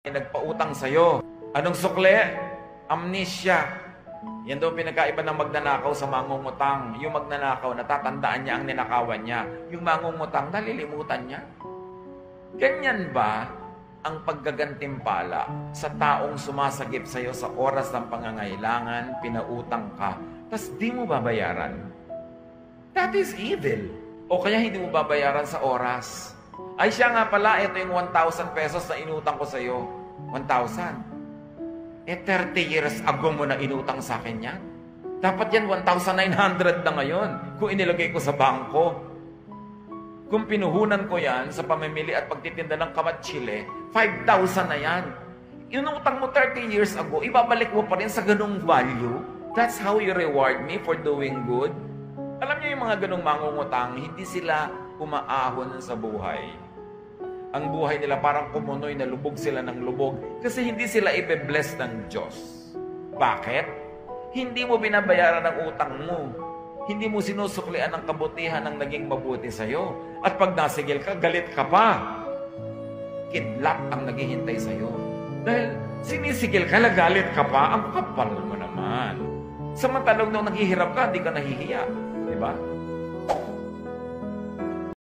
Nagpautang sa'yo. Anong sukle? Amnesia. Yan daw pinagkaiba ng magnanakaw sa mangungutang. Yung magnanakaw, natatandaan niya ang ninakawan niya. Yung mangungutang, nalilimutan niya. Ganyan ba ang paggagantimpala sa taong sumasagip sa'yo sa oras ng pangangailangan, pinautang ka, tas di mo babayaran? That is evil. O kaya hindi mo babayaran sa oras. Ay siya nga pala, ito yung 1,000 pesos na inutang ko sa'yo. 1,000. 30 years ago mo na inutang sa akin yan. Dapat yan 1,900 na ngayon kung inilagay ko sa bangko. Kung pinuhunan ko yan sa pamimili at pagtitinda ng kamatsile, 5,000 na yan. Inutang mo 30 years ago, ibabalik mo pa rin sa ganung value. That's how you reward me for doing good. Alam niyo yung mga ganung mangungutang, hindi sila umaahon sa buhay. Ang buhay nila parang kumunoy na lubog sila ng lubog kasi hindi sila ibe-bless ng Diyos. Bakit? Hindi mo binabayaran ang utang mo. Hindi mo sinusuklian ang kabutihan ng naging mabuti sa'yo. At pag nasigil ka, galit ka pa. Kidlat ang naghihintay sa'yo. Dahil sinisigil ka, nagalit ka pa, ang kapal mo naman. Samantalang nung naghihirap ka, hindi ka nahihiya. Diba?